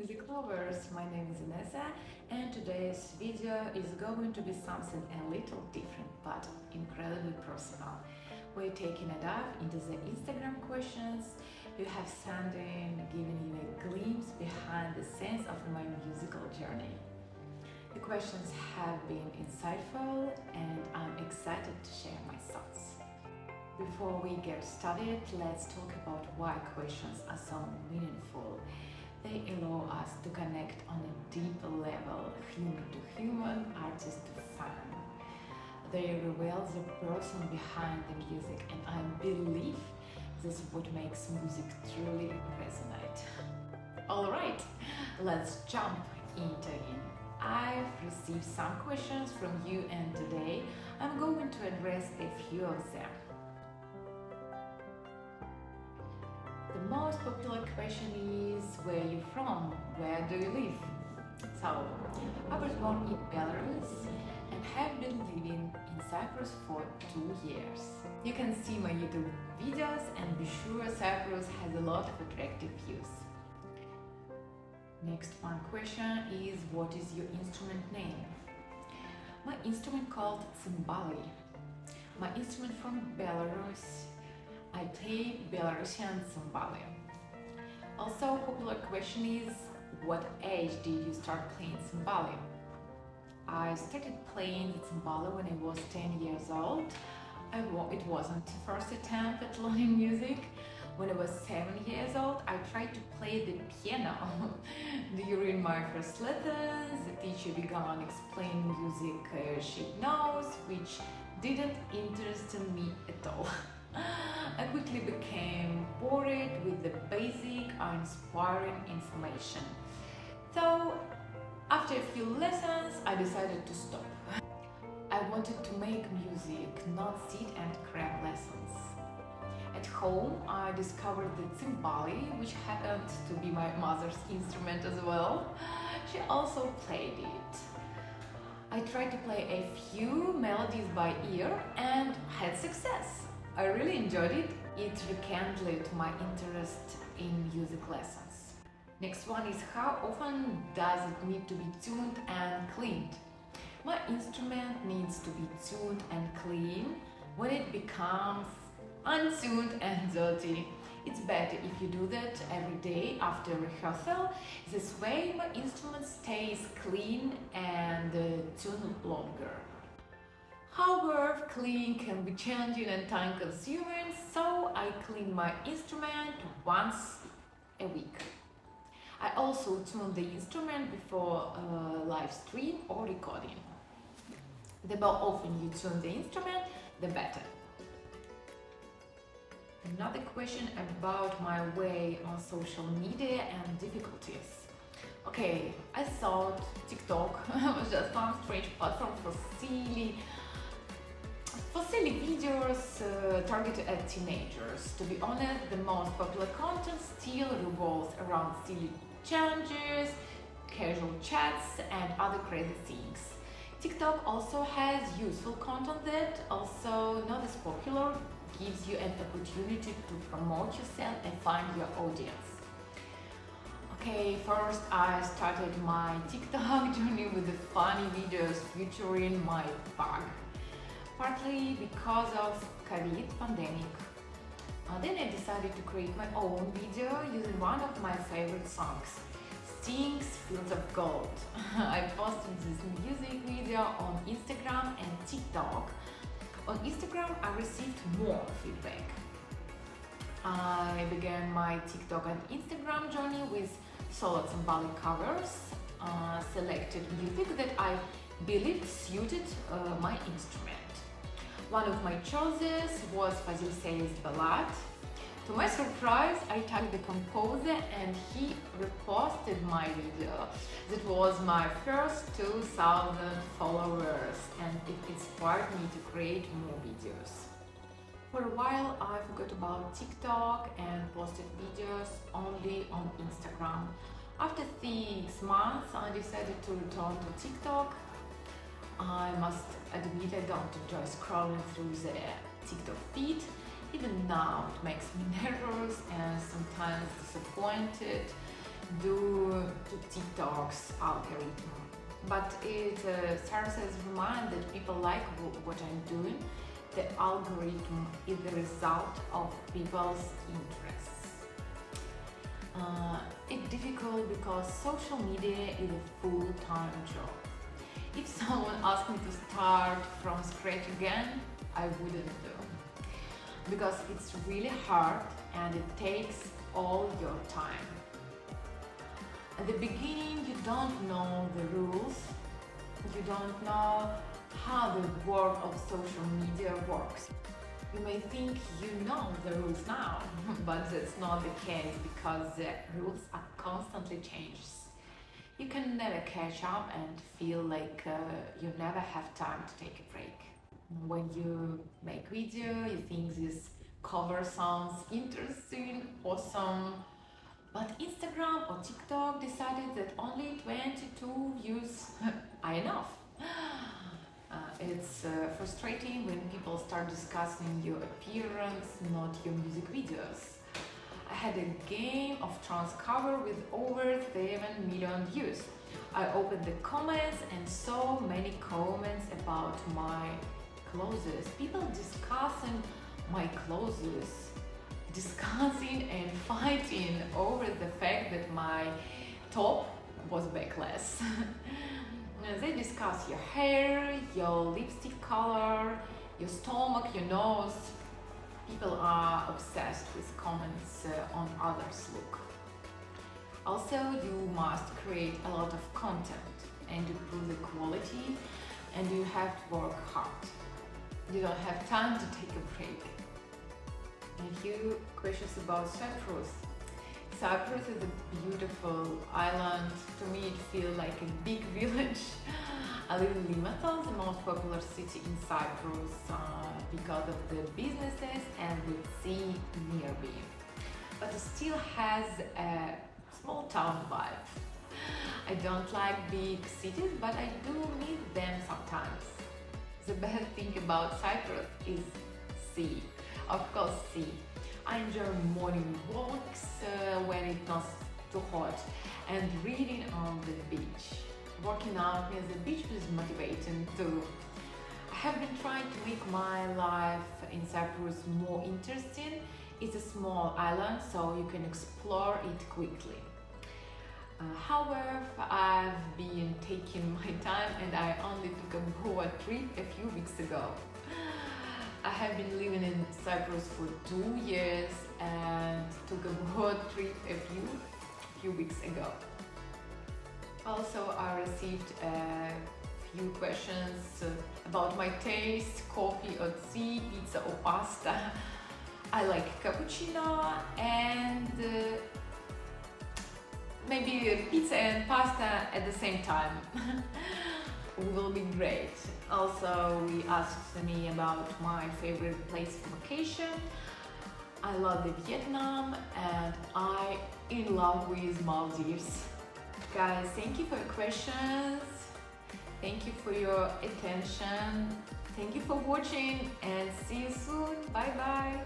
music lovers, my name is Inessa and today's video is going to be something a little different but incredibly personal. We're taking a dive into the Instagram questions you have sent in, giving you a glimpse behind the scenes of my musical journey. The questions have been insightful and I'm excited to share my thoughts. Before we get started, let's talk about why questions are so meaningful. They allow us to connect on a deeper level, human to human, artist to fan. They reveal the person behind the music, and I believe this is what makes music truly resonate. Alright, let's jump into it. I've received some questions from you, and today I'm going to address a few of them. The most popular question is, where are you from? Where do you live? So, I was born in Belarus and have been living in Cyprus for 2 years. You can see my YouTube videos and be sure Cyprus has a lot of attractive views. Next one question is, what is your instrument name? My instrument called cimbaly. My instrument from Belarus. I play Belarusian cimbaly. Also, popular question is, what age did you start playing cimbaly? I started playing the cimbaly when I was 10 years old. It wasn't the first attempt at learning music. When I was 7 years old, I tried to play the piano. During my first lessons, the teacher began explaining music she knows, which didn't interest me at all. I quickly became bored with the basic, uninspiring information. So, after a few lessons, I decided to stop. I wanted to make music, not sit and cram lessons. At home, I discovered the cimbaly, which happened to be my mother's instrument as well. She also played it. I tried to play a few melodies by ear and had success. I really enjoyed it. It rekindled my interest in music lessons. Next one is, how often does it need to be tuned and cleaned? My instrument needs to be tuned and clean when it becomes untuned and dirty. It's better if you do that every day after rehearsal. This way my instrument stays clean and tuned longer. However, cleaning can be challenging and time-consuming, so I clean my instrument once a week. I also tune the instrument before a live stream or recording. The more often you tune the instrument, the better. Another question about my way on social media and difficulties. Okay, I thought TikTok was just some strange platform for silly videos targeted at teenagers. To be honest, the most popular content still revolves around silly challenges, casual chats and other crazy things. TikTok also has useful content that, also not as popular, gives you an opportunity to promote yourself and find your audience. Okay, first I started my TikTok journey with the funny videos featuring my bug. Partly because of COVID pandemic. Then I decided to create my own video using one of my favorite songs, Sting's Fields of Gold. I posted this music video on Instagram and TikTok. On Instagram, I received more feedback. I began my TikTok and Instagram journey with solo cimbaly covers, selected music that I believed suited my instrument. One of my choices was Fazil Say's ballad. To my surprise, I tagged the composer and he reposted my video. That was my first 2,000 followers and it inspired me to create more videos. For a while, I forgot about TikTok and posted videos only on Instagram. After 6 months, I decided to return to TikTok. I must admit I don't enjoy scrolling through the TikTok feed. Even now it makes me nervous and sometimes disappointed. due to TikTok's algorithm. But it serves as a reminder that people like what I'm doing. The algorithm is the result of people's interests. It's difficult because social media is a full-time job. If someone asked me to start from scratch again, I wouldn't do. Because it's really hard and it takes all your time. At the beginning, you don't know the rules, you don't know how the world of social media works. You may think you know the rules now, but that's not the case because the rules are constantly changing. You can never catch up and feel like you never have time to take a break. When you make video, you think this cover sounds interesting, awesome, but Instagram or TikTok decided that only 22 views are enough. It's frustrating when people start discussing your appearance, not your music videos. I had a Game of Thrones cover with over 7 million views. I opened the comments and saw many comments about my clothes. People discussing my clothes, discussing and fighting over the fact that my top was backless. They discuss your hair, your lipstick color, your stomach, your nose. People are obsessed with comments on others' look. Also, you must create a lot of content and improve the quality, and you have to work hard. You don't have time to take a break. A few questions about Cyprus. Cyprus is a beautiful island. To me, it feels like a big village. I live in Limassol, the most popular city in Cyprus, because of the businesses and the sea nearby. But it still has a small town vibe. I don't like big cities, but I do miss them sometimes. The best thing about Cyprus is sea. Of course, sea. I enjoy morning walks when it's not too hot and reading on the beach. Working out near the beach is motivating too. I have been trying to make my life in Cyprus more interesting. It's a small island, so you can explore it quickly. However, I've been taking my time and I only took a boat trip a few weeks ago. I have been living in Cyprus for 2 years and took a boat trip a few weeks ago. Also, I received a few questions about my taste, coffee or tea, pizza or pasta. I like cappuccino and maybe pizza and pasta at the same time. Will be great. Also, we asked me about my favorite place for vacation. I love the Vietnam and I'm in love with Maldives. Guys, thank you for your questions. Thank you for your attention. Thank you for watching and see you soon. Bye bye.